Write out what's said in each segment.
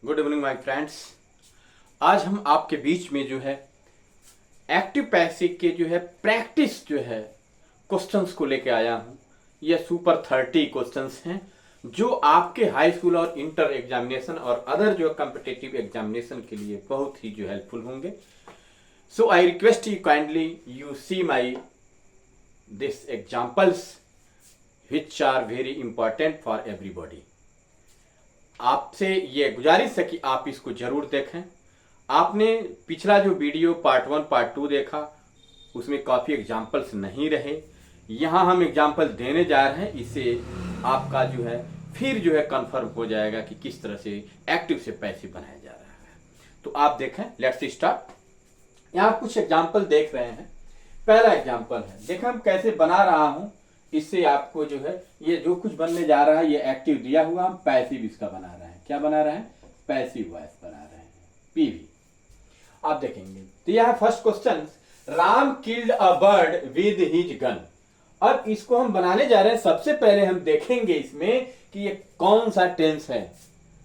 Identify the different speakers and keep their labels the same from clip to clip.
Speaker 1: Good evening my friends. आज हम आपके बीच में जो है एक्टिव पैसिव के जो है प्रैक्टिस जो है क्वेश्चंस को लेके आया हूँ। ये सुपर 30 क्वेश्चंस हैं जो आपके हाई स्कूल और इंटर एग्जामिनेशन और अदर जो कॉम्पिटिटिव एग्जामिनेशन के लिए बहुत ही जो हेल्पफुल होंगे। So I request you kindly you see my this examples which are very important for everybody. आपसे ये गुजारिश है कि आप इसको जरूर देखें। आपने पिछला जो वीडियो पार्ट 1 पार्ट 2 देखा उसमें काफ़ी एग्जाम्पल्स नहीं रहे। यहाँ हम एग्जाम्पल देने जा रहे हैं, इससे आपका जो है फिर जो है कंफर्म हो जाएगा कि किस तरह से एक्टिव से पैसिव बनाया जा रहा है। तो आप देखें, लेट्स स्टार्ट। यहाँ कुछ एग्जाम्पल देख रहे हैं। पहला एग्जाम्पल है, देखें हम कैसे बना रहा हूँ। इससे आपको जो है ये जो कुछ बनने जा रहा है ये एक्टिव दिया हुआ, हम पैसिव इसका बना रहे हैं। क्या बना रहे हैं? पैसिव वॉइस बना रहे हैं, पीवी। आप देखेंगे तो यह first question, Ram killed a bird with his gun. अब इसको हम बनाने जा रहे हैं। सबसे पहले हम देखेंगे इसमें कि ये कौन सा टेंस है।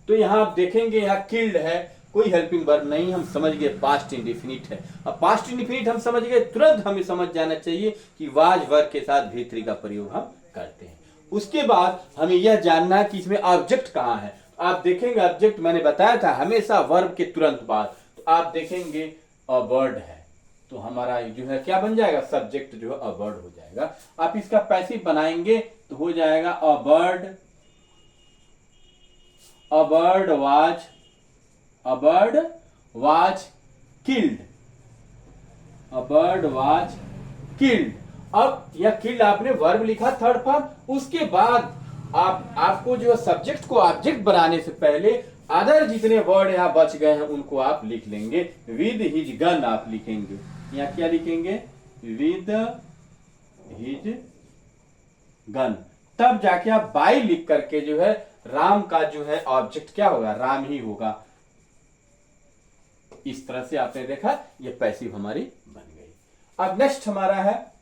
Speaker 1: तो यहां आप देखेंगे यहाँ किल्ड है, कोई हेल्पिंग वर्ब नहीं, हम समझ गए पास्ट इंडिफिनिट है। अब पास्ट इंडिफिनिट हम समझ गए, तुरंत हमें समझ जाना चाहिए कि वाज वर्ब के साथ भी का प्रयोग हम करते हैं। उसके बाद हमें यह जानना है कि इसमें ऑब्जेक्ट कहाँ है। आप देखेंगे ऑब्जेक्ट मैंने बताया था हमेशा वर्ब के तुरंत बाद। तो आप देखेंगे अ बर्ड है, तो हमारा जो है क्या बन जाएगा? सब्जेक्ट जो है अ बर्ड हो जाएगा। आप इसका पैसिव बनाएंगे तो हो जाएगा a bird was killed। A bird was killed। अब यह किल्ड आपने वर्ब लिखा थर्ड फॉर्म। उसके बाद आपको जो सब्जेक्ट को ऑब्जेक्ट बनाने से पहले अदर जितने वर्ड यहाँ बच गए हैं उनको आप लिख लेंगे। विद हिज गन आप लिखेंगे। यहाँ क्या लिखेंगे? With his gun. तब जाके आप बाई लिख करके जो है राम का जो है ऑब्जेक्ट क्या होगा? राम ही होगा। इस तरह से आपने देखा ये पैसिव हमारी बन गई। अब नेक्स्ट हमारा है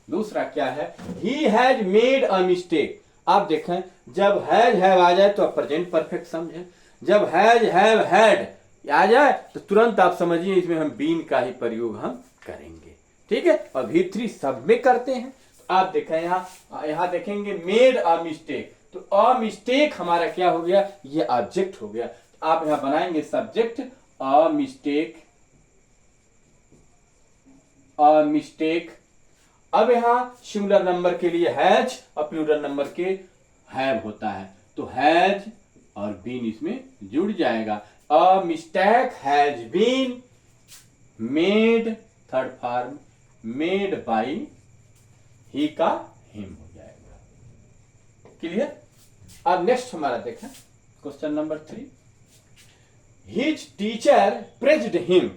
Speaker 1: दूसरा, क्या है? He has made a mistake. आप देखें जब हैज हैव आ जाए तो आप प्रेजेंट परफेक्ट समझें। जब हैज हैव हैड आ जाए तो तुरंत आप समझिए इसमें हम बीन का ही प्रयोग हम करेंगे। ठीक है। और V3 सब में करते हैं। तो आप देखें यहां देखेंगे मेड अ मिस्टेक। तो अ मिस्टेक हमारा क्या हो गया? ये ऑब्जेक्ट हो गया। तो आप यहां बनाएंगे सब्जेक्ट अ मिस्टेक। अब यहां सिंगुलर नंबर के लिए हैज और प्लूरल नंबर के हैव होता है, तो हैज और बीन इसमें जुड़ जाएगा। A mistake has been made, third form made by he का हिम हो जाएगा। क्लियर? अब नेक्स्ट हमारा देखें question number 3। His teacher praised him.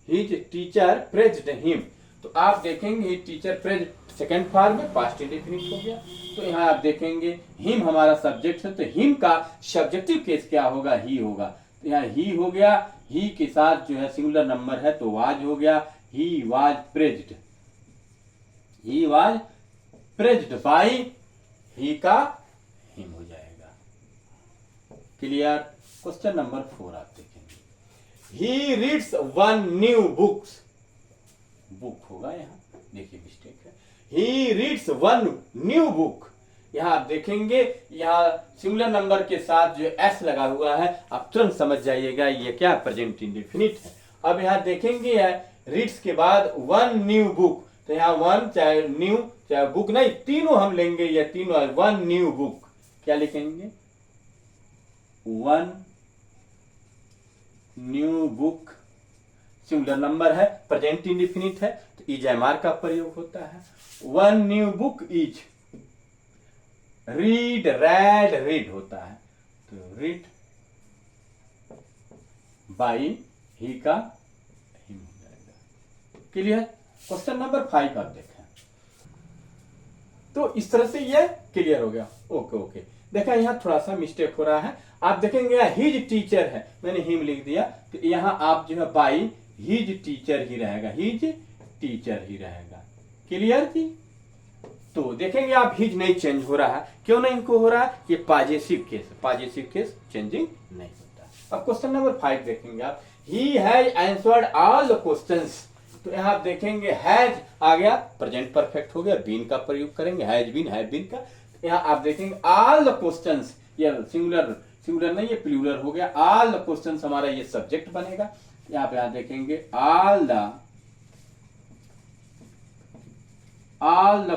Speaker 1: His teacher praised him. तो आप देखेंगे his teacher praised second form में पास्ट इंडेफिनिट हो गया। तो यहां आप देखेंगे हिम हमारा सब्जेक्ट है, तो हिम का सब्जेक्टिव केस क्या होगा? ही होगा। तो यहाँ ही हो गया, ही के साथ जो है सिंगुलर नंबर है तो वाज हो गया। He was praised, he was praised by he का हिम हो जाएगा। क्लियर? क्वेश्चन नंबर 4 आप देखेंगे। He reads one new books. Book होगा यहाँ, देखिए मिस्टेक है। He reads one new book. यहाँ आप देखेंगे यहाँ सिंगुलर नंबर के साथ जो एस लगा हुआ है, आप तुरंत समझ जाइएगा ये क्या? प्रेजेंट इंडेफिनिट है। अब यहाँ देखेंगे रीड्स के बाद वन न्यू बुक। तो यहाँ वन चाहे न्यू चाहे बुक नहीं, तीनों हम लेंगे। ये तीनों वन न्यू बुक। क्या लिखेंगे? One new book. Singular number है, प्रेजेंट इंडेफिनिट है, तो इज एमआर का प्रयोग होता है। One new book is read, red, read होता है, तो रीड बाई ही का हिम हो जाएगा। क्लियर? क्वेश्चन नंबर 5 आप देखें। तो इस तरह से ये क्लियर हो गया। Okay okay. देखा यहाँ थोड़ा सा मिस्टेक हो रहा है। आप देखेंगे हिज टीचर है, मैंने हिम लिख दिया, तो यहाँ आप जो है बाई हिज टीचर ही रहेगा, हिज टीचर ही रहेगा। क्लियर थी? तो देखेंगे आप हिज नहीं चेंज हो रहा है। क्यों नहीं इनको हो रहा है? ये positive case, positive case changing नहीं होता है। अब क्वेश्चन नंबर 5 देखेंगे आप, he has answered all the questions. तो यहाँ आप देखेंगे हैज आ गया, प्रेजेंट परफेक्ट हो गया, बीन का प्रयोग करेंगे, हैज बीन, हैव बीन का। यहाँ आप देखेंगे ऑल द क्वेश्चंस, ये सिंगुलर सिंगुलर नहीं, ये प्लूरल हो गया। ऑल द क्वेश्चंस हमारा ये सब्जेक्ट बनेगा। यहाँ पे आप देखेंगे ऑल द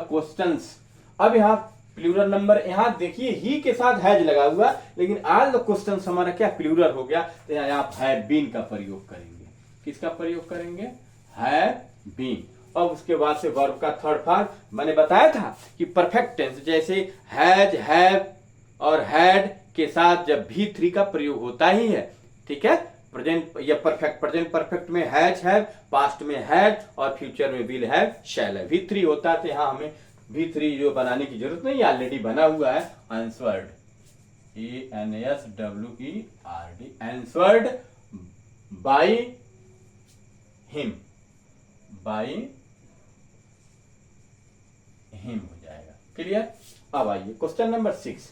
Speaker 1: क्वेश्चंस। अब यहाँ प्लूरल नंबर, यहाँ देखिए ही के साथ हैज लगा हुआ, लेकिन ऑल द क्वेश्चंस हमारा क्या प्लूरल हो गया, तो यहाँ आप हैव बीन का प्रयोग करेंगे। किसका प्रयोग करेंगे? Have been. अब उसके बाद से वर्ब का थर्ड फॉर्म मैंने बताया था कि परफेक्ट टेंस, जैसे हैज, हैव और हैड के साथ जब भी3 का प्रयोग होता ही है, ठीक है। प्रेजेंट या परफेक्ट, प्रेजेंट परफेक्ट में हैज, हैव, पास्ट में हैड और फ्यूचर में विल हैव, शैल हैव, भी3 होता है। तो यहाँ हमें भी3 जो बनाने की जरूरत नहीं, ऑलरेडी बना हुआ है। Answered, ANSWERD, answered by him, by him हो जाएगा। क्लियर? अब आइए क्वेश्चन नंबर 6,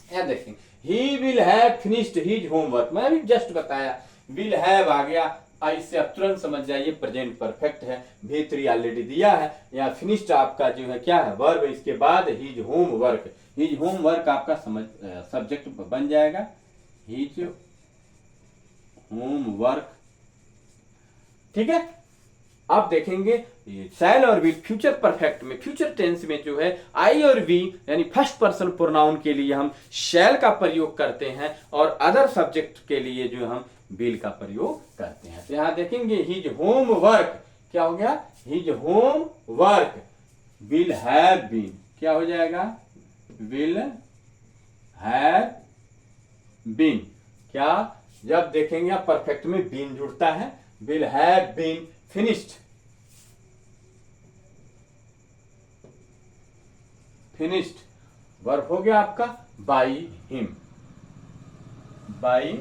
Speaker 1: यहां देखेंगे, he will have finished his homework. मैं अभी जस्ट बताया, विल हैव आ गया, इससे आप तुरंत समझ जाइए प्रेजेंट परफेक्ट है, भी3 ऑलरेडी दिया है। या फिनिश्ड आपका जो है क्या है, वर्ब। इसके बाद हिज होमवर्क, हिज होमवर्क आपका समझ सब्जेक्ट बन जाएगा, हिज होमवर्क, ठीक है। आप देखेंगे शैल और विल फ्यूचर परफेक्ट में, फ्यूचर टेंस में जो है आई और वी यानी फर्स्ट पर्सन प्रोनाउन के लिए हम शैल का प्रयोग करते हैं और अदर सब्जेक्ट के लिए जो हम विल का प्रयोग करते हैं। तो यहां देखेंगे हिज होमवर्क क्या हो गया, his homework will have been, क्या हो जाएगा, विल हैव बीन। क्या, जब देखेंगे आप परफेक्ट में बीन जुड़ता है, will have been finished, finished verb हो गया आपका by him, by.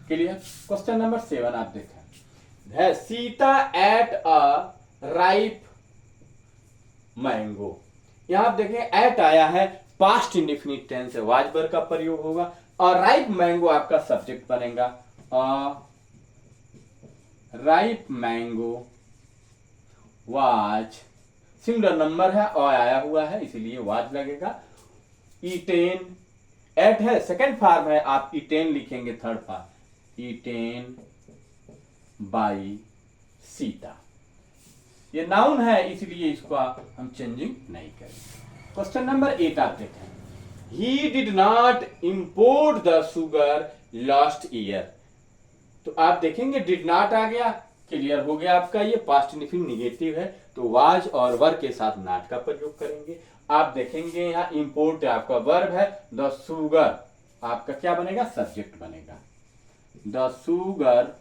Speaker 1: Clear? Question number 7 आप देखें, है Sita ate a ripe mango. यहां आप देखें एट आया है, पास्ट इंडेफिनिट टेंस है, वाज वर्ब का प्रयोग होगा और राइप मैंगो आपका सब्जेक्ट बनेगा। Ripe mango was, singular number है और आया हुआ है इसलिए वाज लगेगा। ईटेन, एट है, सेकंड फॉर्म है, आप ईटेन लिखेंगे third form, eaten by Sita. ये नाउन है इसलिए इसको हम चेंजिंग नहीं करेंगे। क्वेश्चन नंबर 8 आप देखें, he did not import the sugar last year. तो आप देखेंगे डिड नॉट आ गया, क्लियर हो गया आपका, ये पास्ट इंडेफिनिट निगेटिव है, तो वाज और वर के साथ नॉट का प्रयोग करेंगे। आप देखेंगे यहाँ इंपोर्ट आपका वर्ब है, द शुगर आपका क्या बनेगा, सब्जेक्ट बनेगा। The sugar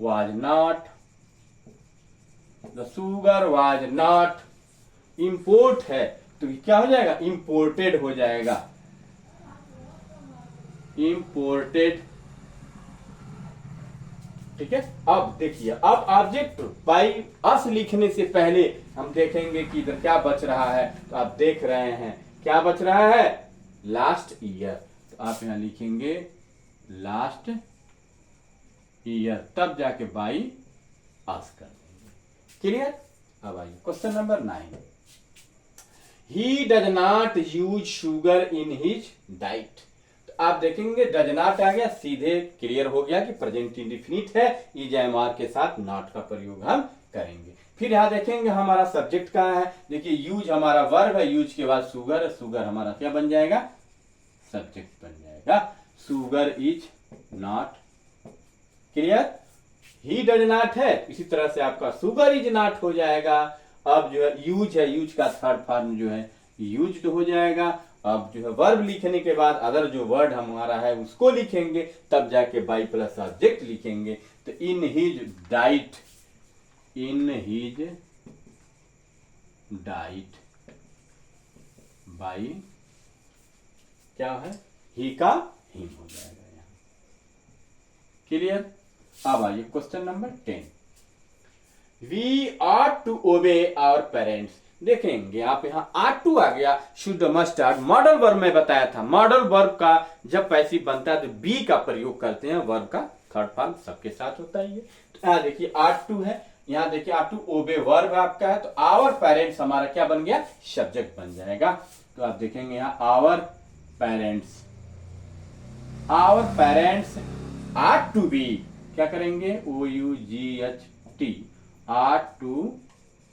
Speaker 1: was not, the sugar was not, import है तो क्या हो जाएगा, इंपोर्टेड हो जाएगा, इंपोर्टेड, ठीक है। अब देखिए, अब ऑब्जेक्ट बाई अस लिखने से पहले हम देखेंगे कि इधर क्या बच रहा है, तो आप देख रहे हैं क्या बच रहा है, लास्ट ईयर। तो आप यहां लिखेंगे लास्ट ईयर, तब जाके बाई अस कर देंगे। क्लियर? अब आइए question number 9, he does not use sugar in his diet. आप देखेंगे डज नॉट आ गया, सीधे क्लियर हो गया कि प्रेजेंट इंडेफिनिट है, EJMR के साथ नॉट का प्रयोग हम करेंगे। फिर यहां देखेंगे हमारा सब्जेक्ट कहां है, देखिए यूज हमारा वर्ब है, यूज के बाद शुगर, शुगर हमारा क्या बन जाएगा, सब्जेक्ट बन जाएगा, sugar is not. Clear? He does not है, इसी तरह से आपका शुगर इज नॉट हो जाएगा। अब जो है यूज का थर्ड फॉर्म जो है यूज्ड हो जाएगा। अब जो है वर्ब लिखने के बाद अदर जो वर्ड हमारा है उसको लिखेंगे, तब जाके बाई प्लस सब्जेक्ट लिखेंगे। तो in his diet, in his diet by क्या है, ही का हिम हो जाएगा यहाँ। क्लियर? अब आइए question number 10, we are to obey our parents. देखेंगे आप यहाँ R2 आ गया, should must start. Modal verb में बताया था, मॉडल वर्ब का जब पैसिव बनता है तो बी का प्रयोग करते हैं, वर्ब का थर्ड फॉर्म सबके साथ होता है ये। तो यहाँ देखिए R2 है, यहाँ देखिए R2 ओबे वर्ब आपका है, तो आवर पेरेंट्स हमारा क्या बन गया, सब्जेक्ट बन जाएगा। तो आप देखेंगे यहाँ our parents are to be, क्या करेंगे, OUGHT आर टू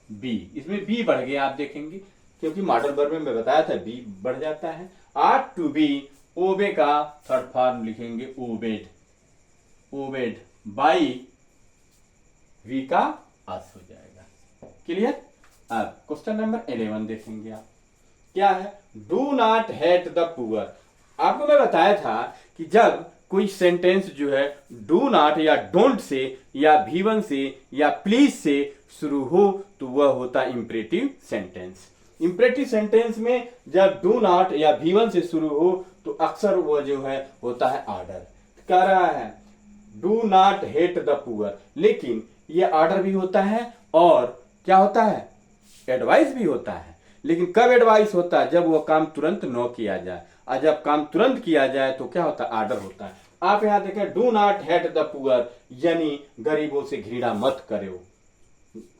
Speaker 1: बी, इसमें बी बढ़ गया आप देखेंगे, क्योंकि मॉडल वर्ब में बताया था बी बढ़ जाता है। आर टू बी, ओबे का थर्ड फॉर्म लिखेंगे ओबेड बाई, वी का अस हो जाएगा। क्लियर। अब क्वेश्चन नंबर 11 देखेंगे आप, क्या है, do not hate the poor. आपको मैं बताया था कि जब कोई सेंटेंस जो है डू नॉट या डोंट से या V1 से या प्लीज से शुरू हो तो वह होता इंपरेटिव सेंटेंस। इंपरेटिव सेंटेंस में जब डू नॉट या V1 से शुरू हो तो अक्सर वह जो है होता है ऑर्डर। कह रहा है do not hate the poor, लेकिन यह ऑर्डर भी होता है और क्या होता है, एडवाइस भी होता है। लेकिन कब एडवाइस होता है, जब वह काम तुरंत न किया जाए, और जब काम तुरंत किया जाए तो क्या होता है, ऑर्डर होता है। आप यहां देखें do not hate the poor, यानी गरीबों से घृणा मत करो,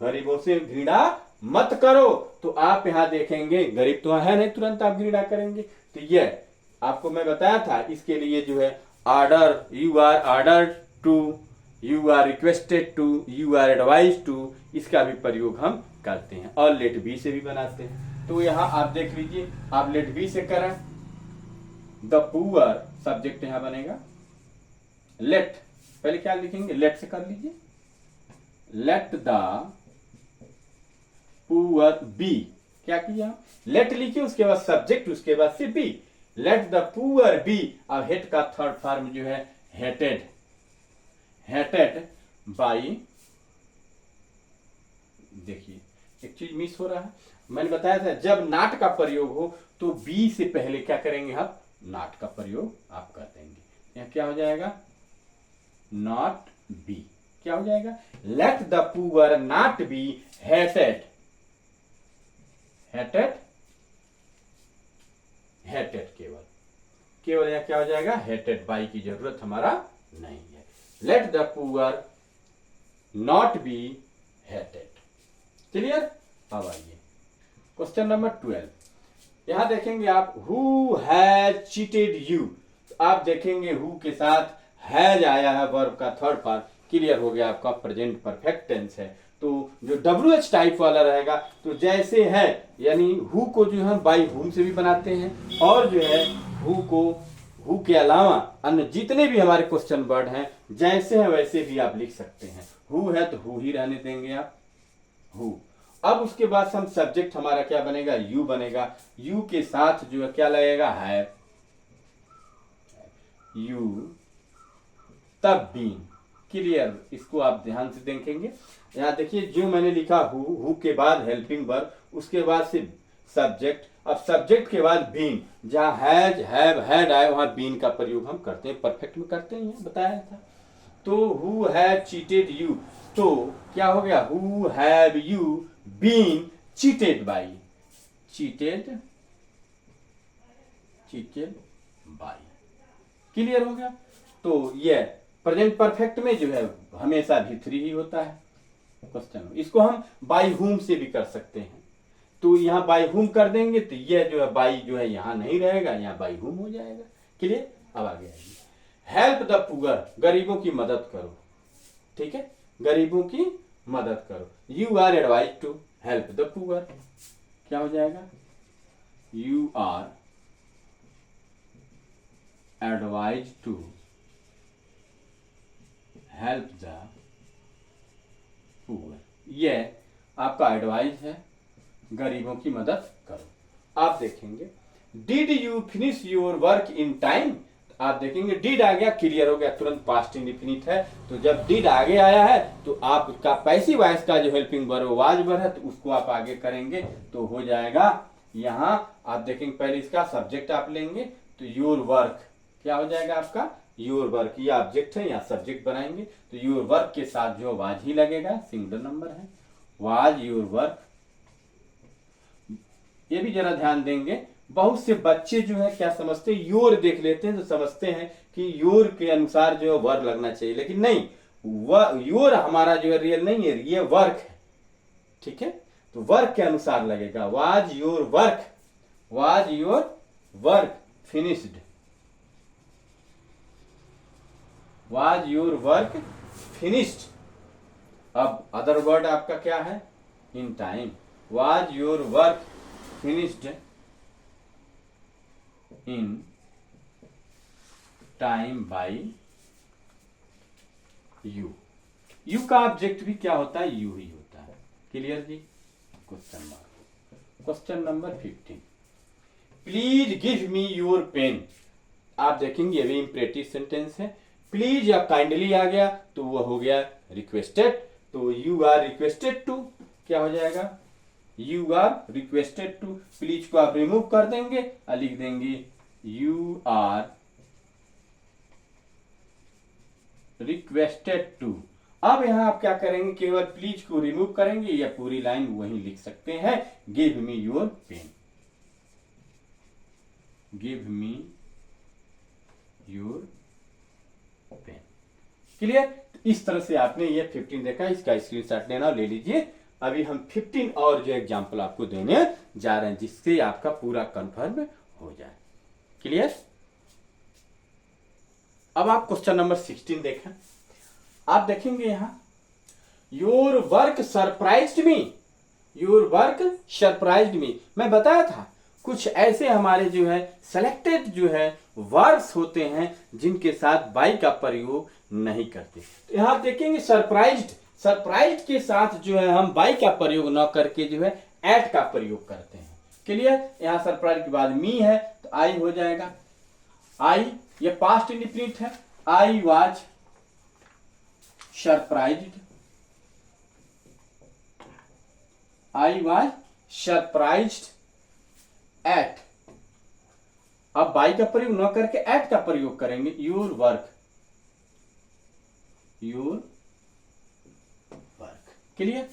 Speaker 1: गरीबों से घृणा मत करो। तो आप यहां देखेंगे गरीब तो है नहीं, तुरंत आप घृणा करेंगे। तो यह आपको मैं बताया था, इसके लिए जो है order, you are order to, you are requested to, you are advise to, इसका भी प्रयोग हम करते हैं और लेट बी से भी बनाते हैं। तो यहां आप देख लीजिए, आप लेट बी से करें, द पुअर सब्जेक्ट यहां बनेगा, लेट, पहले क्या लिखेंगे, लेट से कर लीजिए, लेट द पुअर बी, क्या किया, लेट लिखिए, उसके बाद सब्जेक्ट, उसके बाद से be, let the poor be. अब हेट का थर्ड फॉर्म जो है हेटेड, हेटेड बाई, देखिए एक चीज मिस हो रहा है, मैंने बताया था जब नॉट का प्रयोग हो तो बी से पहले क्या करेंगे, आप नॉट का प्रयोग आप कर देंगे। यहां क्या हो जाएगा, नॉट बी, क्या हो जाएगा, late the poor not be hated, hated, hated, केवल यहां क्या हो जाएगा, हेटेड बाई की जरूरत हमारा नहीं है। Late the poor not be hated. Clear. अब आइए क्वेश्चन नंबर 12, यहां देखेंगे आप हु हैज चीटेड यू। आप देखेंगे हु के साथ हैज आया है, वर्ब का थर्ड फॉर्म, क्लियर हो गया, आपका प्रेजेंट परफेक्ट टेंस है। तो जो WH टाइप वाला रहेगा, तो जैसे है, यानी हु को जो हम बाई हुम से भी बनाते हैं, और जो है हु को, हु के अलावा अन्य जितने भी हमारे क्वेश्चन वर्ड हैं जैसे हैं वैसे भी आप लिख सकते हैं। हु है तो हु ही रहने देंगे आप, हु। अब उसके बाद हम सब्जेक्ट हमारा क्या बनेगा, यू बनेगा, यू के साथ जो है क्या लगेगा, है, यू, तब बीन। क्लियर। इसको आप ध्यान से देखेंगे, यहां देखिए जो मैंने लिखा हु के बाद हेल्पिंग वर्ब, उसके बाद से सब्जेक्ट, अब सब्जेक्ट के बाद बीन, जहां हैज, हैव, हैड आए वहां बीन का प्रयोग हम करते हैं, परफेक्ट में करते हैं, बताया था। तो हु हैव चीटेड यू, तो क्या हो गया, who have you been cheated by, cheated, cheated by. Clear हो गया। तो ये प्रेजेंट परफेक्ट में जो है हमेशा भी थ्री ही होता है क्वेश्चन। इसको हम बाई हुम से भी कर सकते हैं, तो यहाँ बाई हुम कर देंगे तो ये जो है बाई जो है यहाँ नहीं रहेगा, यहाँ बाई हुम हो जाएगा। क्लियर। अब आगे आइए, हेल्प द पुअर, गरीबों की मदद करो, ठीक है, गरीबों की मदद करो। You are advise to help the poor, क्या हो जाएगा, you are advise to help the poor, ये आपका एडवाइस है, गरीबों की मदद करो। आप देखेंगे did you finish your work in time, आप देखेंगे डिड आ गया, क्लियर हो गया, तुरंत पास्ट इंडेफिनिट है। तो जब डिड आगे आया है तो आप उसका पैसिव वॉइस का जो हेल्पिंग वर्ब वाज वर्ब है तो उसको आप आगे करेंगे तो हो जाएगा। यहां आप देखेंगे पहले इसका सब्जेक्ट आप लेंगे तो योर वर्क, क्या हो जाएगा आपका, योर वर्क, ये ऑब्जेक्ट है, यहाँ सब्जेक्ट बनाएंगे तो योर वर्क के साथ जो वाज ही लगेगा, सिंगुलर नंबर है, वाज योर वर्क, ये भी जरा ध्यान देंगे। बहुत से बच्चे जो है क्या समझते हैं, योर देख लेते हैं तो समझते हैं कि योर के अनुसार जो है वर्ब लगना चाहिए, लेकिन नहीं, योर हमारा जो है रियल नहीं है, ये वर्क है। ठीक है, तो वर्क के अनुसार लगेगा। Was your work, was your work finished, was your work finished. अब अदर वर्ड आपका क्या है, in time. Was your work finished in time by you. You का ऑब्जेक्ट भी क्या होता है, यू ही होता है। क्लियर जी। Question mark. Question number 15, please give me your pen. आप देखेंगे ये भी इंपरेटिव सेंटेंस है। प्लीज या काइंडली आ गया तो वो हो गया रिक्वेस्टेड, तो यू आर रिक्वेस्टेड टू क्या हो जाएगा, you are requested to. Please को आप रिमूव कर देंगे और लिख देंगे यू आर रिक्वेस्टेड टू। अब यहां आप क्या करेंगे, केवल प्लीज को रिमूव करेंगे या पूरी लाइन वहीं लिख सकते हैं, give me your pen, give me your pen. Clear. इस तरह से आपने ये 15 देखा, इसका स्क्रीनशॉट लेना ले लीजिए। अभी हम 15 और जो एग्जाम्पल आपको देने जा रहे हैं जिससे आपका पूरा कंफर्म हो जाए। क्लियर। अब आप क्वेश्चन नंबर 16 देखें। आप देखेंगे यहां your work surprised me, your work surprised me. मैं बताया था कुछ ऐसे हमारे जो है सेलेक्टेड जो है वर्ड्स होते हैं जिनके साथ बाई का प्रयोग नहीं करते। तो यहां देखेंगे सरप्राइज्ड, सरप्राइज्ड के साथ जो है हम बाई का प्रयोग न करके जो है एट का प्रयोग करते हैं। क्लियर। यहां सरप्राइज के बाद मी है तो आई हो जाएगा। आई ये पास्ट इंडिफिनिट है। I was surprised, I was surprised eight. अब बाई का प्रयोग न करके एट का प्रयोग करेंगे। Your work, your work. Clear.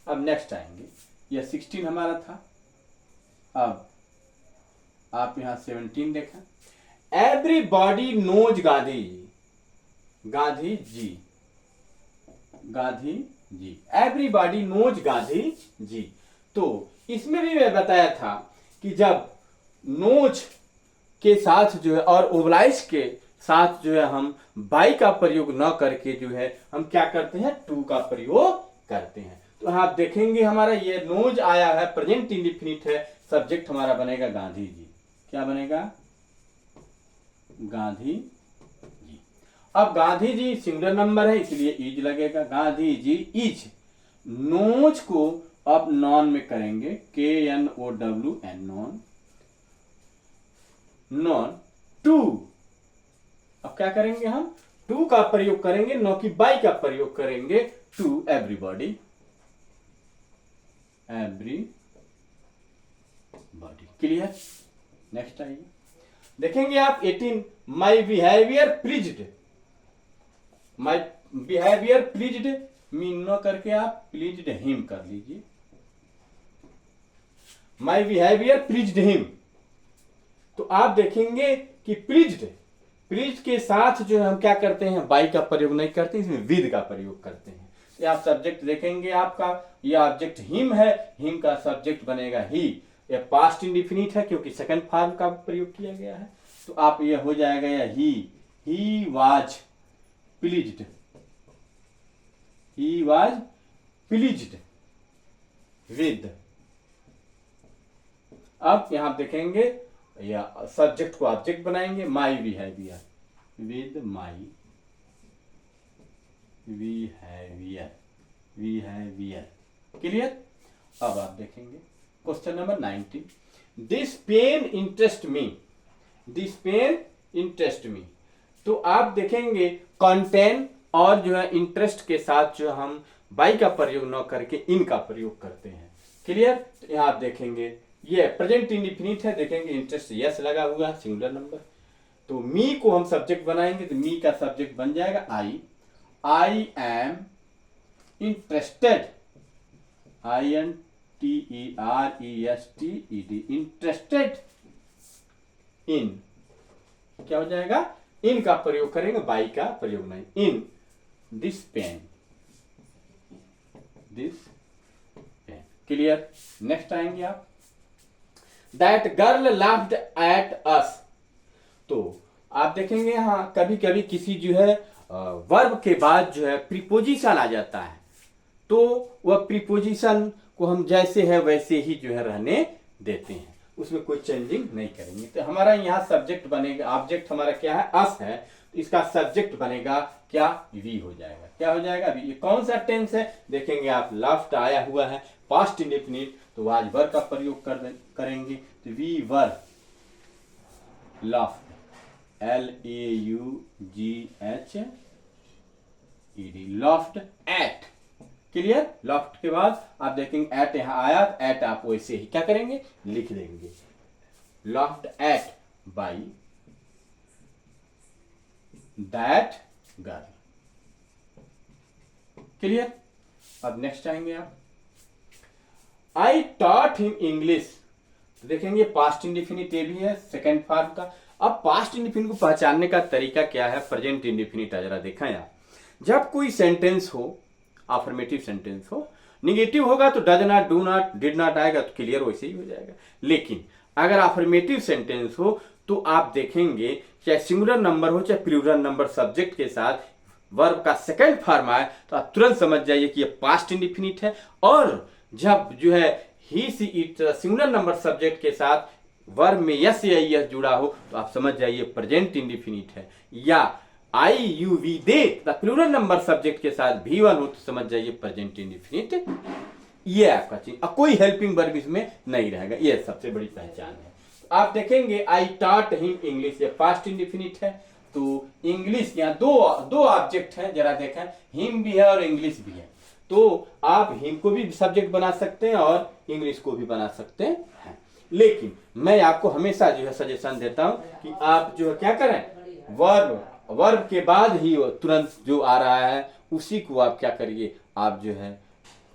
Speaker 1: अब नेक्स्ट आएंगे, यह 16 हमारा था। अब आप यहां 17 देखा। Everybody knows Gandhi, Gandhi ji, Gandhi ji. Everybody knows Gandhi ji. तो इसमें भी मैं बताया था कि जब नोज के साथ जो है और ओबलाइज के साथ जो है हम बाई का प्रयोग न करके जो है हम क्या करते हैं, टू का प्रयोग करते हैं। तो आप देखेंगे हमारा ये नोज आया है, प्रेजेंट इंडिफिनिट है, सब्जेक्ट हमारा बनेगा गांधी जी। क्या बनेगा, गांधी जी। अब गांधी जी सिंगुलर नंबर है इसलिए इज लगेगा। गांधी जी इज। नोज को अब नॉन में करेंगे, KNOWN, नॉन, नॉन टू। अब क्या करेंगे हम, टू का प्रयोग करेंगे, न कि बाई का प्रयोग करेंगे। To everybody, everybody. Clear. Next आइए देखेंगे आप 18, my behaviour pleased, my behaviour pleased mean न करके आप प्लीज्ड हिम कर लीजिए। My behaviour pleased him. तो आप देखेंगे कि प्लीज्ड, प्लीज के साथ जो है हम क्या करते हैं, बाई का प्रयोग नहीं करते, इसमें विद का प्रयोग करते हैं। ये आप सब्जेक्ट देखेंगे आपका, ये ऑब्जेक्ट हिम है, हिम का सब्जेक्ट बनेगा ही। ये पास्ट इंडिफिनिट है क्योंकि सेकंड फॉर्म का प्रयोग किया गया है। तो आप ये हो जाएगा या he was pleased, he was pleased with. अब यहां देखेंगे या सब्जेक्ट को ऑब्जेक्ट बनाएंगे, my behaviour, with my behaviour, behaviour. Clear. अब आप देखेंगे question number 19, this pen interest me, this pen interest me. तो आप देखेंगे कंटेन और जो है इंटरेस्ट के साथ जो हम बाई का प्रयोग न करके इन का प्रयोग करते हैं। क्लियर। तो यहां आप देखेंगे ये प्रेजेंट इंडिफिनिट है, देखेंगे इंटरेस्ट यस लगा हुआ है, सिंगुलर नंबर। तो मी को हम सब्जेक्ट बनाएंगे तो मी का सब्जेक्ट बन जाएगा I am interested, I am INTERESTED, interested in, क्या हो जाएगा, इन का प्रयोग करेंगे, बाई का प्रयोग नहीं, in this pen, this pen. Clear. Next आएंगे आप, that girl laughed at us. तो आप देखेंगे यहां कभी कभी किसी जो है वर्ब के बाद जो है प्रीपोजिशन आ जाता है, तो वह प्रीपोजिशन को हम जैसे है वैसे ही जो है रहने देते हैं, उसमें कोई चेंजिंग नहीं करेंगे। तो हमारा यहाँ सब्जेक्ट बनेगा, ऑब्जेक्ट हमारा क्या है, अस है, तो इसका सब्जेक्ट बनेगा क्या, वी हो जाएगा। क्या हो जाएगा, वी। ये कौन सा टेंस है, देखेंगे आप, लाफ्ट आया हुआ है, पास्ट इंडेफिनिट, तो आज वर का प्रयोग करेंगे, तो we were laughed, LAUGHED, laughed at. Clear. Laughed के बाद आप देखेंगे एट यहां आया, एट आप वैसे ही क्या करेंगे, लिख देंगे, laughed at by that girl. Clear. अब नेक्स्ट आएंगे आप, आई टॉट हिम इंग्लिश। तो देखेंगे पास्ट इंडेफिनिट ये भी है सेकेंड फॉर्म का। अब पास्ट इंडेफिनिट को पहचानने का तरीका क्या है, प्रेजेंट इंडेफिनिट जरा देखें आप। जब कोई सेंटेंस हो, अफर्मेटिव सेंटेंस हो, निगेटिव होगा तो does not, do not, did not आएगा तो क्लियर वैसे ही हो जाएगा। लेकिन अगर अफर्मेटिव सेंटेंस हो तो आप देखेंगे चाहे सिंगुलर नंबर हो चाहे प्लूरल नंबर, सब्जेक्ट के साथ वर्ब का सेकंड फॉर्म आए तो आप तुरंत समझ जाइए कि ये पास्ट इंडेफिनिट है। और जब जो है he she it singular number subject के साथ वर्ब में यस या यस जुड़ा हो तो आप समझ जाइए प्रेजेंट इंडेफिनिट है। या I you we they plural number subject के साथ V1 हो तो समझ जाइए प्रेजेंट इंडेफिनिट। ये आपका चीज, अब कोई हेल्पिंग वर्ब इसमें नहीं रहेगा, ये सबसे बड़ी पहचान है। आप देखेंगे आई टॉट हिम इंग्लिश, ये पास्ट इंडेफिनिट है, तो इंग्लिश यहाँ दो ऑब्जेक्ट है, जरा देखें, हिम भी है और इंग्लिश भी है, तो आप हिम को भी सब्जेक्ट बना सकते हैं और इंग्लिश को भी बना सकते हैं। लेकिन मैं आपको हमेशा जो है सजेशन देता हूं कि आप जो है क्या करें, वर्ब के बाद ही तुरंत जो आ रहा है उसी को आप क्या करिए, आप जो है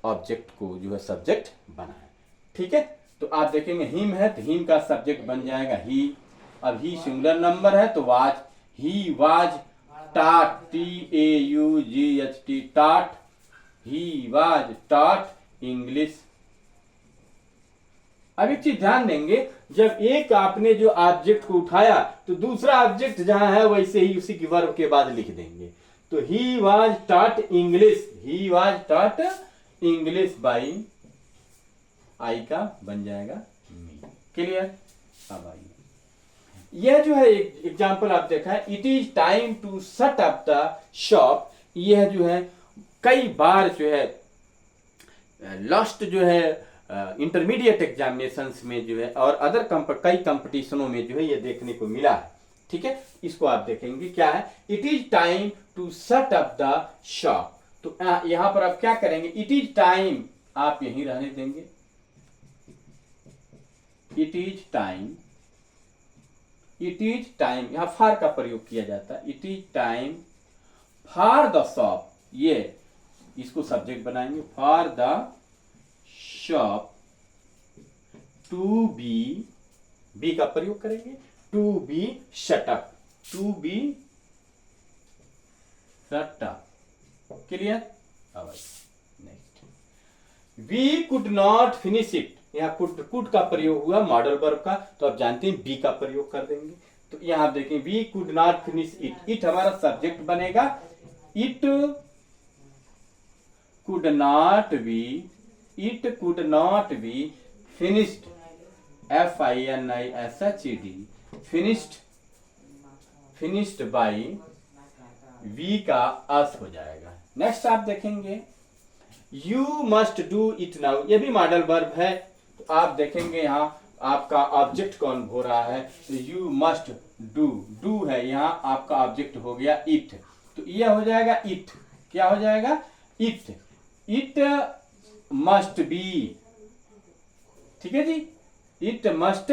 Speaker 1: ऑब्जेक्ट को जो है सब्जेक्ट बनाएं। ठीक है। तो आप देखेंगे हिम है तो हिम का सब्जेक्ट बन जाएगा ही। अब ही सिंगुलर नंबर है तो was, he was taught, TAUGHT, taught, he was taught English. अब एक चीज ध्यान देंगे, जब एक आपने जो ऑब्जेक्ट को उठाया तो दूसरा ऑब्जेक्ट जहां है वैसे ही उसी की वर्ब के बाद लिख देंगे। तो he was taught English, he was taught English by, I का बन जाएगा मी। क्लियर। अब आइए, यह जो है एक एग्जाम्पल आप देखा है, it is time to shut up the shop. यह जो है कई बार जो है लास्ट जो है इंटरमीडिएट एग्जामिनेशंस में जो है और अदर कई कंपटीशनों में जो है ये देखने को मिला है। ठीक है। इसको आप देखेंगे क्या है, it is time to shut up the shop. तो यहां पर आप क्या करेंगे, इट इज टाइम आप यहीं रहने देंगे, it is time, it is time, यहां फॉर का प्रयोग किया जाता है, it is time for the shop, ये इसको सब्जेक्ट बनाएंगे, for the shop to be का प्रयोग करेंगे, to be shut up, to be shut up. Clear. अब next, we could not finish it, यहाँ कुड का प्रयोग हुआ मॉडल वर्ब का, तो आप जानते हैं बी का प्रयोग कर देंगे। तो यहां आप देखें we could not finish it, it हमारा सब्जेक्ट बनेगा, it could not be, it could not be finished, FINISHED, finished by, V का अस हो जाएगा। नेक्स्ट आप देखेंगे you must do it now, ये भी मॉडल वर्ब है, तो आप देखेंगे यहाँ आपका ऑब्जेक्ट कौन हो रहा है, तो you must do है, यहाँ आपका ऑब्जेक्ट हो गया it, तो यह हो जाएगा it, क्या हो जाएगा, it मस्ट बी। ठीक है जी, it must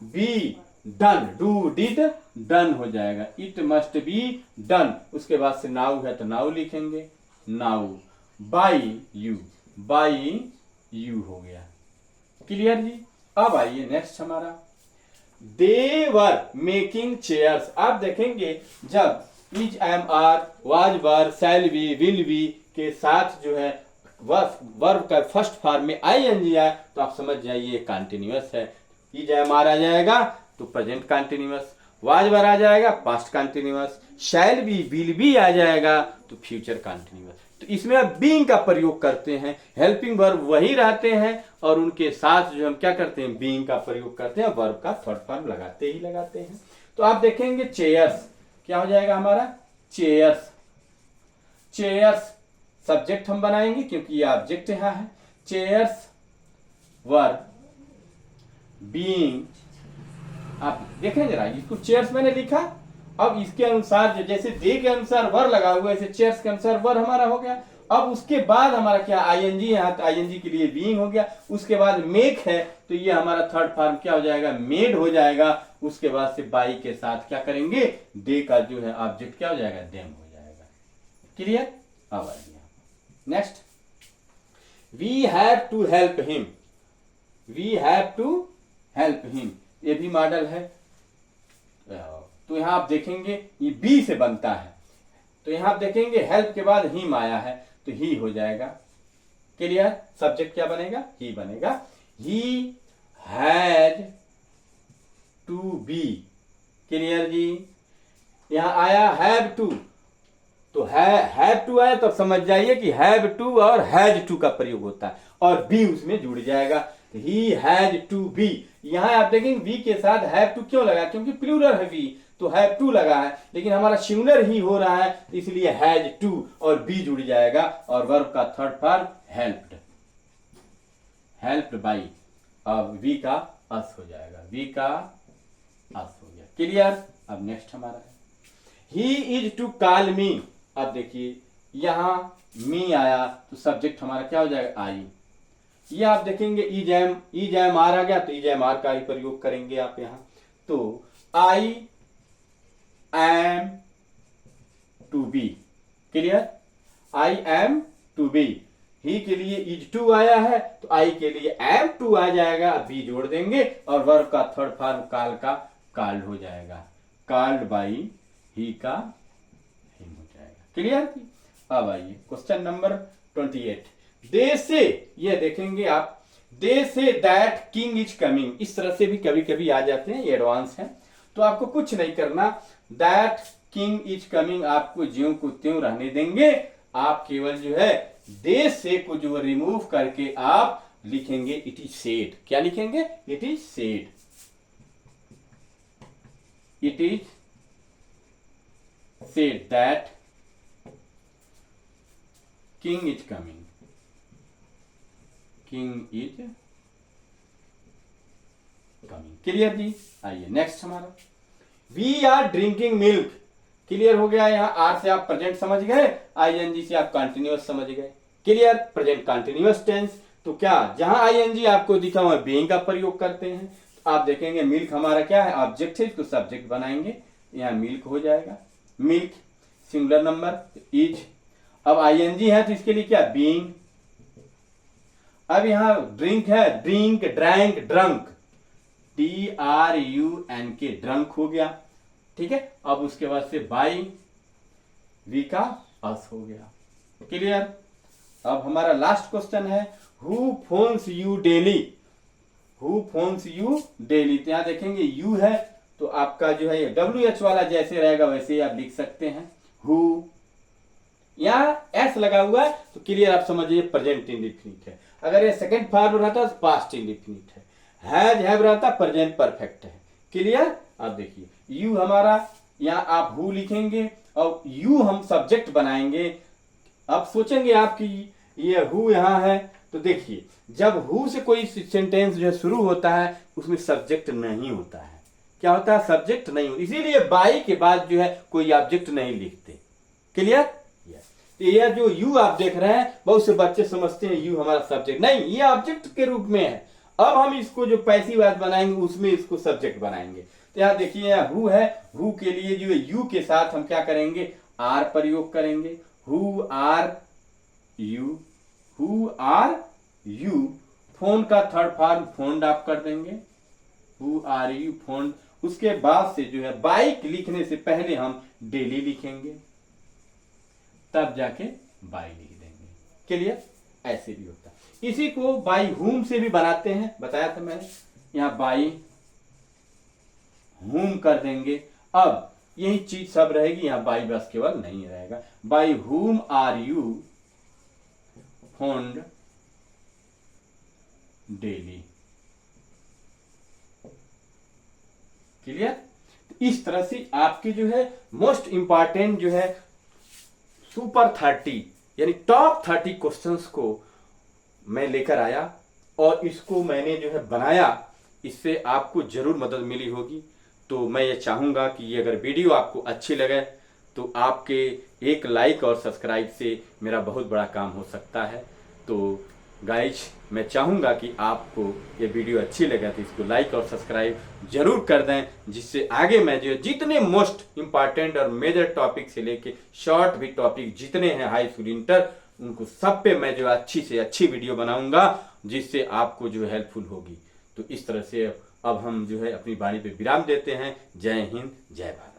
Speaker 1: be done, do did done हो जाएगा, इट मस्ट बी डन। उसके बाद से नाउ है तो नाउ लिखेंगे, नाउ बाई यू हो गया। क्लियर जी। अब आइए नेक्स्ट हमारा, दे वर मेकिंग चेयर्स। आप देखेंगे जब is, am, are, was, were, shall be, will be के साथ जो है वर्ब का फर्स्ट फॉर्म में आईएनजी आए तो आप समझ जाइए कंटिन्यूअस है। इज, एम, आर आ जाएगा तो प्रेजेंट कंटिन्यूअस, वाज, वर आ जाएगा past continuous, shall be, will be आ जाएगा तो फ्यूचर कंटिन्यूअस। तो इसमें आप बीइंग का प्रयोग करते हैं, हेल्पिंग वर्ब वही रहते हैं और उनके साथ जो हम क्या करते हैं, बीइंग का प्रयोग करते हैं, वर्ब का थर्ड फॉर्म लगाते ही लगाते हैं। तो आप देखेंगे चेयर्स क्या हो जाएगा हमारा, चेयर्स। चेयर्स सब्जेक्ट हम बनाएंगे क्योंकि ये ऑब्जेक्ट यहां है। चेयर्स वर्ब बीइंग, आप देखें जरा, इसको चेयर्स मैंने लिखा, अब इसके अनुसार जैसे दे के अनुसार वर लगा हुआ है, ऐसे चेयर्स के अनुसार वर हमारा हो गया। अब उसके बाद हमारा क्या, आईएनजी है, तो आईएनजी के लिए बीइंग हो गया। उसके बाद मेक है तो ये हमारा थर्ड फॉर्म क्या हो जाएगा, मेड हो जाएगा। उसके बाद से बाई के साथ क्या करेंगे, दे का जो है ऑब्जेक्ट क्या हो जाएगा, देम हो जाएगा। क्लियर। अब आइए next, we have to help him. We have to help him, ये भी मॉडल है। तो यहां आप देखेंगे ये बी से बनता है, तो यहां आप देखेंगे हेल्प के बाद हिम आया है तो ही हो जाएगा। क्लियर। सब्जेक्ट क्या बनेगा, ही बनेगा। He has to be. Clear जी। यहां आया हैव टू, तो हैव टू आया तो समझ जाइए कि हैव टू और हैज टू का प्रयोग होता है और बी उसमें जुड़ जाएगा। ही हैज टू बी, यहां आप देखेंगे बी के साथ हैव टू क्यों लगा, क्योंकि प्लूरल है बी तो हैव टू लगा है, लेकिन हमारा सिंगुलर ही हो रहा है इसलिए हैज टू और बी जुड़ जाएगा और वर्ब का third form helped, helped by. अब वी का अस हो जाएगा, वी का अस हो गया। क्लियर। अब नेक्स्ट हमारा है, he is to call me. अब देखिए यहां मी आया तो सब्जेक्ट हमारा क्या हो जाएगा, आई। ये आप देखेंगे इज एम आर आ गया तो इज एम आर का ही प्रयोग करेंगे आप यहां। तो I am to be. Clear. I am to be, he के लिए इज टू आया है तो आई के लिए एम टू आ जाएगा, बी जोड़ देंगे और वर्ब का थर्ड फॉर्म काल का कॉल्ड हो जाएगा, कॉल्ड बाई ही का हिम हो जाएगा। क्लियर। अब आइए क्वेश्चन नंबर 28, दे से, ये देखेंगे आप, दे say that king is coming, इस तरह से भी कभी कभी आ जाते हैं, ये एडवांस है तो आपको कुछ नहीं करना। दैट किंग इज कमिंग आपको ज्यों को त्यों रहने देंगे, आप केवल जो है दे से को जो रिमूव करके आप लिखेंगे इट इज सेड। क्या लिखेंगे, it is said, it is said that king is coming, king is coming. Clear जी। आइए नेक्स्ट हमारा, we are drinking milk. Clear हो गया। यहां आर से आप प्रेजेंट समझ गए, आईएनजी से आप कंटिन्यूअस समझ गए। क्लियर। प्रेजेंट कंटिन्यूअस टेंस, तो क्या जहां आईएनजी आपको दिखा हुआ बीइंग का प्रयोग करते हैं। तो आप देखेंगे मिल्क हमारा क्या है, ऑब्जेक्ट है, इसको सब्जेक्ट बनाएंगे, यहां मिल्क हो जाएगा। मिल्क सिंगुलर नंबर इज, अब आईएनजी है तो इसके लिए क्या, बीइंग। अब यहां ड्रिंक है, drink, drank, drunk, DRUNK, drunk हो गया। ठीक है। अब उसके बाद से बाई, वी का अस हो गया। क्लियर। अब हमारा लास्ट क्वेश्चन है, who phones you daily. Who phones you daily, तो यहां देखेंगे यू है तो आपका जो है WH वाला जैसे रहेगा वैसे ही आप लिख सकते हैं। हु, यहां एस लगा हुआ है तो क्लियर आप समझिए प्रेजेंट इंडेफिनिट है। अगर ये सेकंड फॉर्म रहता तो पास्ट इंडेफिनिट है। हैज हैव रहता प्रेजेंट परफेक्ट है। क्लियर। अब देखिए यू हमारा, यहां आप हु लिखेंगे और यू हम सब्जेक्ट बनाएंगे। अब सोचेंगे आप कि ये हु यहां है तो देखिए जब हु से कोई सेंटेंस जो है शुरू होता है उसमें सब्जेक्ट नहीं होता है। क्या होता है, सब्जेक्ट नहीं होता, इसीलिए बाई के बाद जो है कोई ऑब्जेक्ट नहीं लिखते। क्लियर। तो ये जो यू आप देख रहे हैं बहुत से बच्चे समझते हैं यू हमारा सब्जेक्ट, नहीं, ये ऑब्जेक्ट के रूप में है। अब हम इसको जो पैसिव वाद बनाएंगे उसमें इसको सब्जेक्ट बनाएंगे। तो यहाँ देखिए यहाँ हु है, हु के लिए जो है यू के साथ हम क्या करेंगे, आर प्रयोग करेंगे। Who are you, who are you, phone का थर्ड फॉर्म फोन्ड आप कर देंगे, हु आर यू फोन्ड। उसके बाद से जो है बाइक लिखने से पहले हम डेली लिखेंगे, तब जाके बाई लिख देंगे। क्लियर? ऐसे भी होता है। इसी को बाई हुम से भी बनाते हैं, बताया था मैंने। यहां बाई हुम कर देंगे। अब यही चीज सब रहेगी, यहां बाई बस केवल नहीं रहेगा। By whom are you phoned daily. Clear? इस तरह से आपके जो है मोस्ट इंपॉर्टेंट जो है सुपर 30 यानी टॉप 30 क्वेश्चंस को मैं लेकर आया और इसको मैंने जो है बनाया। इससे आपको जरूर मदद मिली होगी। तो मैं ये चाहूंगा कि ये अगर वीडियो आपको अच्छी लगे तो आपके एक लाइक और सब्सक्राइब से मेरा बहुत बड़ा काम हो सकता है। तो गाइज मैं चाहूंगा कि आपको ये वीडियो अच्छी लगे तो इसको लाइक और सब्सक्राइब जरूर कर दें, जिससे आगे मैं जो जितने मोस्ट इंपॉर्टेंट और मेजर टॉपिक से लेके शॉर्ट भी टॉपिक जितने हैं हाई स्कूल इंटर, उनको सब पे मैं जो अच्छी से अच्छी वीडियो बनाऊंगा जिससे आपको जो हेल्पफुल होगी। तो इस तरह से अब हम जो है अपनी वाणी पे विराम देते हैं। जय हिंद, जय भारत।